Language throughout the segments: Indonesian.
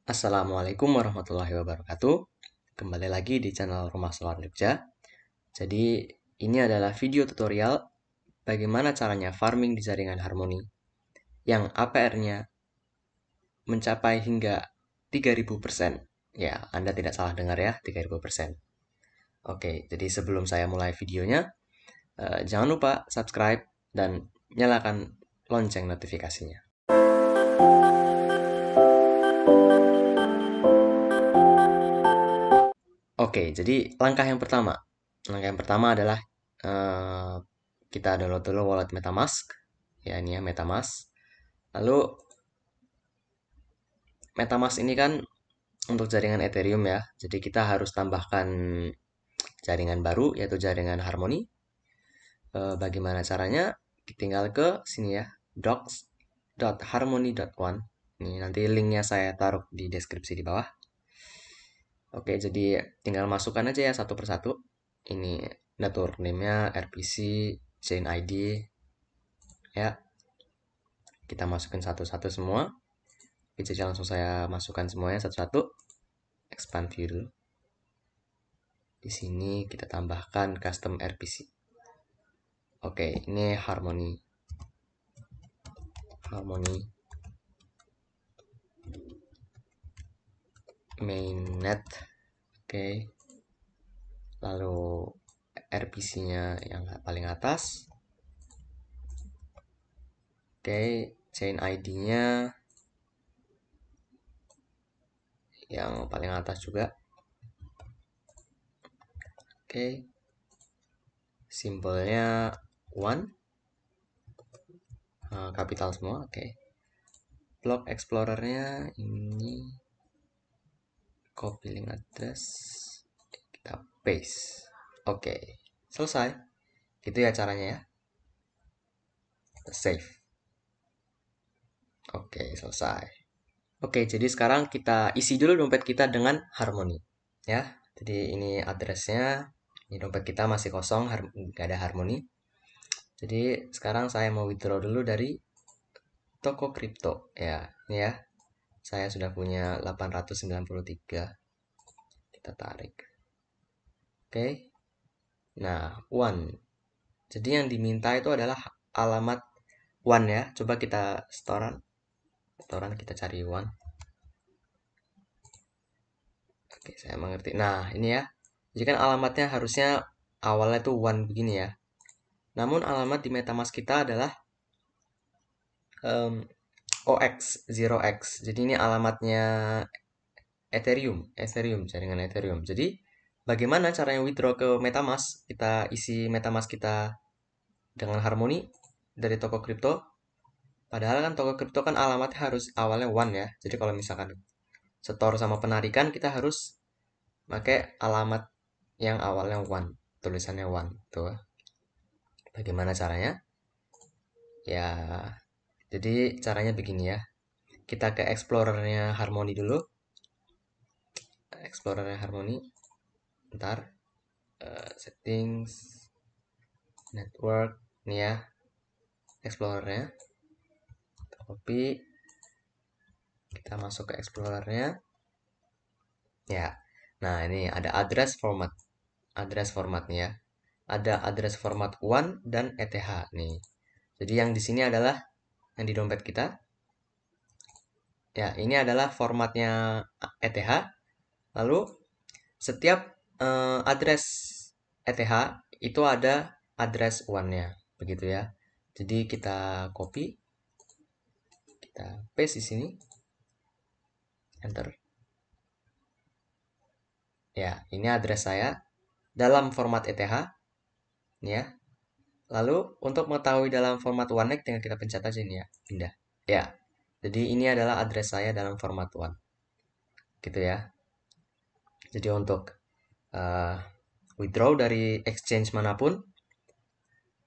Assalamualaikum warahmatullahi wabarakatuh. Kembali lagi di channel Rumah Solar Jogja. Jadi, ini adalah video tutorial bagaimana caranya farming di jaringan Harmony yang APR-nya mencapai hingga 3000%. Ya, Anda tidak salah dengar ya, 3000%. Oke, jadi sebelum saya mulai videonya, jangan lupa subscribe dan nyalakan lonceng notifikasinya. Oke, jadi langkah yang pertama. Langkah yang pertama adalah eh, kita download dulu wallet MetaMask. Ya, ini ya MetaMask. Lalu MetaMask ini kan untuk jaringan Ethereum ya. Jadi kita harus tambahkan jaringan baru yaitu jaringan Harmony. Bagaimana caranya? Tinggal ke sini ya, docs.harmony.one. Ini nanti linknya saya taruh di deskripsi di bawah. Oke, jadi tinggal masukkan aja ya satu persatu. Ini network name-nya, RPC, chain ID. Ya, kita masukin satu-satu semua. Oke, jadi langsung saya masukkan semuanya satu-satu. Expand view dulu. Di sini kita tambahkan custom RPC. Oke, ini Harmony. Harmony mainnet. Oke. Lalu RPC-nya yang paling atas. Oke, chain ID-nya yang paling atas juga. Oke. Simbolnya one. Kapital semua, oke. Block Explorer-nya ini copy link address, kita paste. Oke, selesai. Itu ya caranya ya. Save. Oke, selesai. Oke, jadi sekarang kita isi dulu dompet kita dengan Harmony. Ya, jadi ini addressnya. Ini dompet kita masih kosong, nggak ada Harmony. Jadi sekarang saya mau withdraw dulu dari toko kripto. Ya, ini ya. Saya sudah punya 893. Kita tarik. Oke. Nah, one. Jadi yang diminta itu adalah alamat one ya. Coba kita setoran. Setoran kita cari one. Oke, saya mengerti. Nah, ini ya. Jadi kan alamatnya harusnya awalnya tuh one begini ya. Namun alamat di MetaMask kita adalah OX, 0x. Jadi ini alamatnya Ethereum, jaringan Ethereum. Jadi bagaimana caranya withdraw ke MetaMask? Kita isi MetaMask kita dengan Harmony dari toko kripto. Padahal kan toko kripto kan alamatnya harus awalnya one ya. Jadi kalau misalkan setor sama penarikan kita harus pakai alamat yang awalnya one, tulisannya one. Tuh. Bagaimana caranya? Ya, jadi caranya begini ya. Kita ke Explorer-nya Harmony dulu. Explorer-nya Harmony. Ntar settings network nih ya. Explorer-nya. Copy. Kita masuk ke Explorer-nya. Ya. Nah, ini ada address format. Address format nih ya. Ada address format one dan ETH nih. Jadi yang di sini adalah yang di dompet kita. Ya, ini adalah formatnya ETH. Lalu setiap address ETH itu ada address one-nya, begitu ya. Jadi kita copy, kita paste di sini, enter. Ya, ini address saya dalam format ETH, ini ya. Lalu untuk mengetahui dalam format one tinggal kita pencet aja ini ya, pindah. Ya, jadi ini adalah address saya dalam format one, gitu ya. Jadi untuk withdraw dari exchange manapun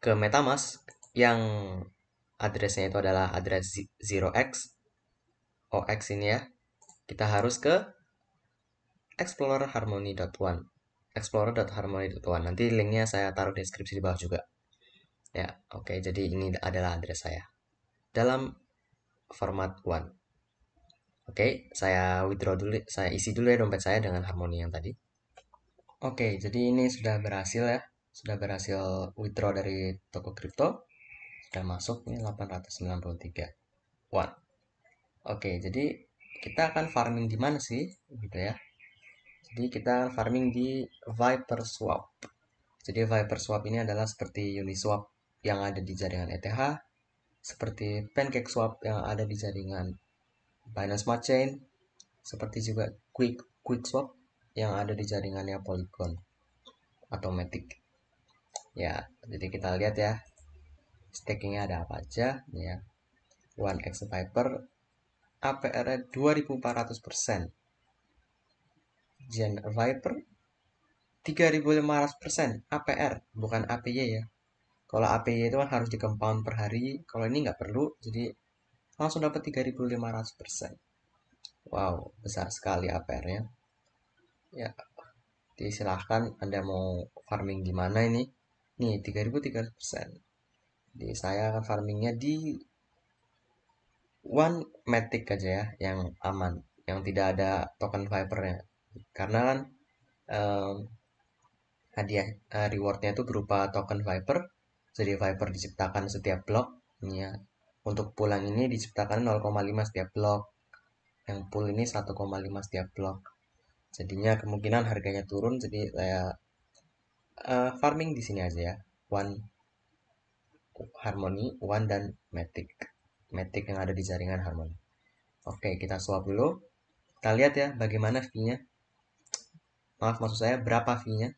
ke MetaMask yang addressnya itu adalah address 0x, OX ini ya, kita harus ke explorer.harmony.one. Explorer.harmony.one. Nanti linknya saya taruh di deskripsi di bawah juga. Ya, oke. Jadi ini adalah address saya dalam format one. Oke, saya withdraw dulu, saya isi dulu ya dompet saya dengan Harmony yang tadi. Oke, jadi ini sudah berhasil ya. Sudah berhasil withdraw dari toko kripto. Sudah masuk nih 893 won. Oke, jadi kita akan farming di mana sih? Gitu ya. Jadi kita akan farming di Viper Swap. Jadi Viper Swap ini adalah seperti Uniswap yang ada di jaringan ETH, seperti PancakeSwap yang ada di jaringan Binance Smart Chain, seperti juga QuickSwap yang ada di jaringannya Polygon atau Matic. Ya, jadi kita lihat ya, stakingnya ada apa aja ya. 1x Viper APR-nya 2400%. Gen Viper 3500% APR, bukan APY ya. Kalau APY itu kan harus di compound per hari, kalau ini nggak perlu, jadi langsung dapat 3500%. Wow, besar sekali APR-nya. Ya, jadi silahkan Anda mau farming di mana ini. Nih, 3300%. Jadi saya akan farmingnya di One Matic aja ya, yang aman, yang tidak ada token Viper-nya. Karena kan em, hadiah rewardnya itu berupa token Viper. Jadi Viper diciptakan setiap blok. Ya. Untuk pool yang ini diciptakan 0,5 setiap blok. Yang pool ini 1,5 setiap blok. Jadinya kemungkinan harganya turun. Jadi saya farming di sini aja ya. One Harmony, One dan Matic. Matic yang ada di jaringan Harmony. Oke, kita swap dulu. Kita lihat ya bagaimana fee-nya. Maaf, maksud saya berapa fee-nya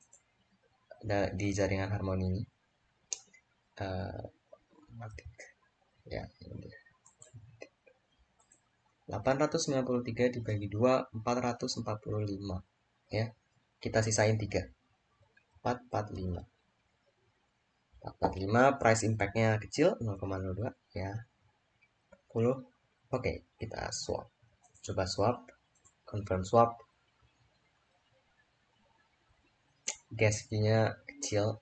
di jaringan Harmony ini. Eh, Matic. Ya, ini dia. 893 dibagi 2, 445. Ya, kita sisain 3. 445. 445, price impact-nya kecil, 0,02. Ya, 10. Oke, kita swap. Coba swap, confirm swap. Gas fee-nya kecil.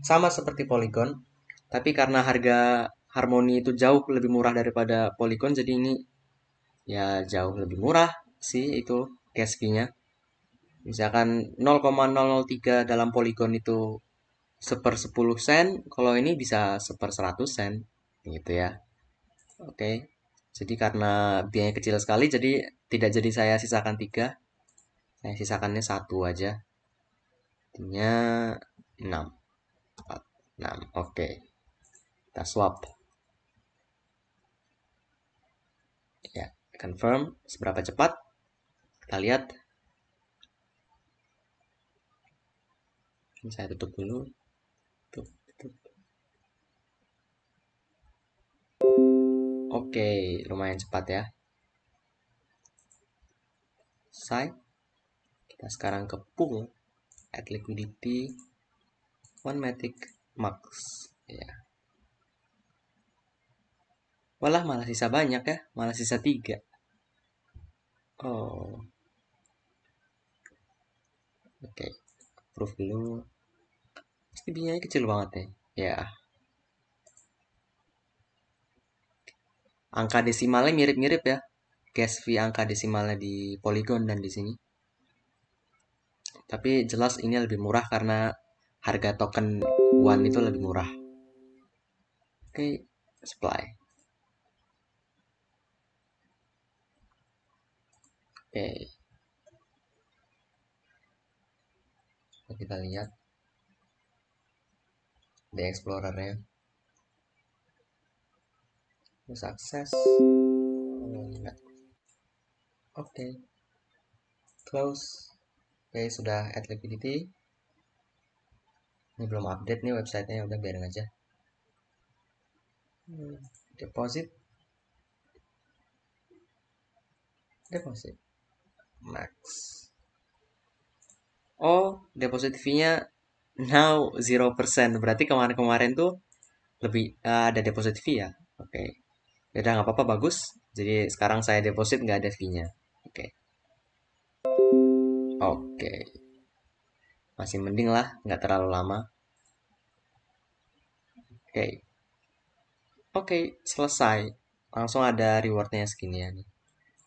Sama seperti Polygon, tapi karena harga Harmony itu jauh lebih murah daripada Polygon, jadi ini ya jauh lebih murah sih itu gas fee-nya. Misalkan 0,003 dalam Polygon itu seper 10 sen, kalau ini bisa seper 100 sen, gitu ya. Oke, jadi karena biayanya kecil sekali, jadi tidak jadi saya sisakan 3, saya sisakannya 1 aja. Artinya 6, 4, 6, oke. Kita swap. Ya, confirm seberapa cepat. Kita lihat. Ini saya tutup dulu. Tutup. Oke, lumayan cepat ya. Selesai. Kita sekarang ke pool. Add liquidity. One Matic Max. Ya. Walah, malah sisa banyak ya. Malah sisa 3. Oh, oke. Proof dulu. Pasti biayanya kecil banget ya. Ya, angka desimalnya mirip-mirip ya. Gas fee angka desimalnya di Polygon dan di sini. Tapi jelas ini lebih murah karena harga token One itu lebih murah. Oke, supply. Oke, kita lihat di Explorer-nya. Sukses. Oh, enggak. Oke, close. Oke, sudah add liquidity. Ini belum update nih websitenya, udah biarin aja. Deposit. Deposit. Max. Oh, deposit fee-nya now 0%. Berarti kemarin-kemarin tuh lebih ada deposit fee ya. Oke. Udah nggak apa-apa, bagus. Jadi sekarang saya deposit nggak ada fee-nya. Oke. Oke. Masih mending lah, nggak terlalu lama. Oke. Oke, selesai. Langsung ada rewardnya segini ya nih.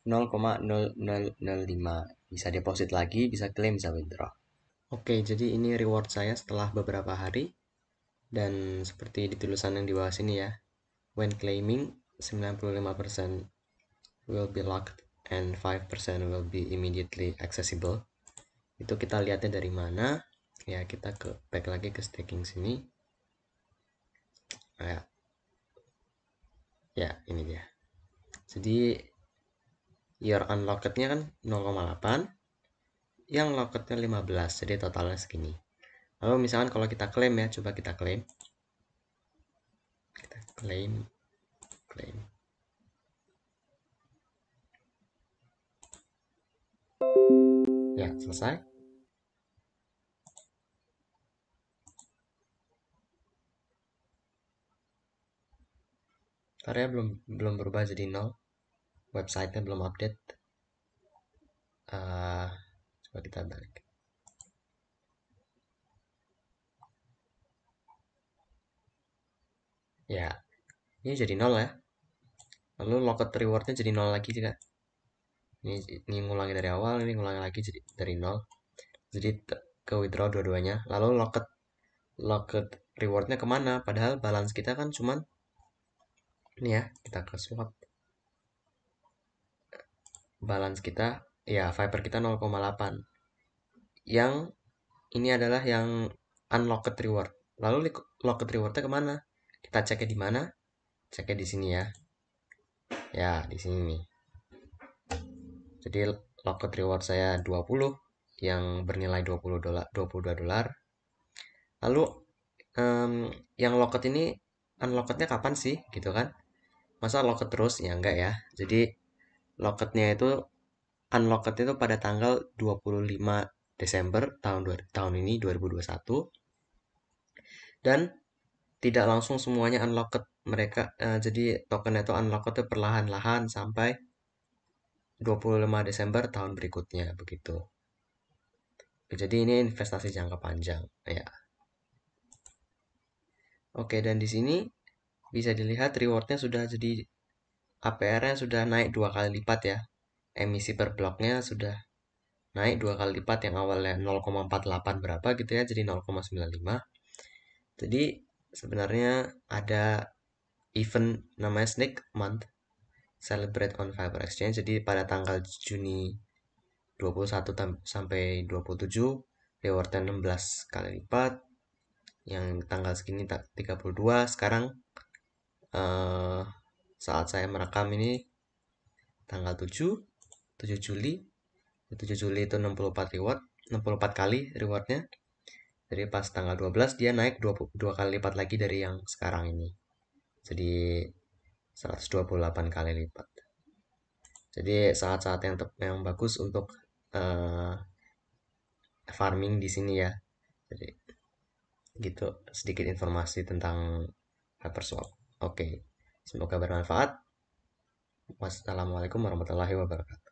0,0005. Bisa deposit lagi, bisa claim, bisa withdraw. Oke, jadi ini reward saya setelah beberapa hari. Dan seperti di tulisan yang di bawah sini ya. When claiming, 95% will be locked and 5% will be immediately accessible. Itu kita lihatnya dari mana? Ya, kita ke back lagi ke staking sini. Nah, ya, ini dia. Jadi your unlocked-nya kan 0,8, yang locked-nya 15, jadi totalnya segini. Lalu misalkan kalau kita klaim ya, coba kita klaim. Kita klaim, klaim. Ya, selesai. Area belum berubah jadi 0. Website-nya belum update. Coba kita balik. Ya, ini jadi 0 ya. Lalu locked reward-nya jadi 0 lagi juga. Ini ngulangi dari awal, ini ngulangi lagi jadi dari 0. Jadi ke withdraw dua-duanya. Lalu locked rewardnya kemana? Padahal balance kita kan cuman ini ya, kita ke swap. Balance kita, ya Viper kita 0,8. Yang ini adalah yang unlocked reward. Lalu locked rewardnya kemana? Kita ceknya di mana? Ceknya di sini ya. Ya, di sini nih. Jadi locked reward saya 20 yang bernilai 20 dolar, 22 dolar. Lalu yang locked ini unlockednya kapan sih gitu kan? Masa locked terus? Ya enggak ya. Jadi lockednya itu unlocked itu pada tanggal 25 Desember tahun ini 2021, dan tidak langsung semuanya unlocked mereka, jadi token itu unlocked itu perlahan-lahan sampai 25 Desember tahun berikutnya begitu. Jadi ini investasi jangka panjang ya. Oke, dan di sini bisa dilihat rewardnya sudah jadi APR-nya sudah naik 2 kali lipat ya. Emisi per bloknya sudah naik 2 kali lipat, yang awalnya 0,48 berapa gitu ya jadi 0,95. Jadi sebenarnya ada event namanya Snake Month Celebrate on Fiber Exchange. Jadi pada tanggal Juni 21 sampai 27 rewardnya 16 kali lipat. Yang tanggal segini 32 sekarang, eh, saat saya merekam ini tanggal 7 Juli. 7 Juli itu 64 reward, 64 kali rewardnya. Jadi pas tanggal 12 dia naik 22 kali lipat lagi dari yang sekarang ini. Jadi 128 kali lipat. Jadi saat-saat yang bagus untuk uh, farming di sini ya. Jadi gitu sedikit informasi tentang Hyperswap. Oke, semoga bermanfaat. Wassalamualaikum warahmatullahi wabarakatuh.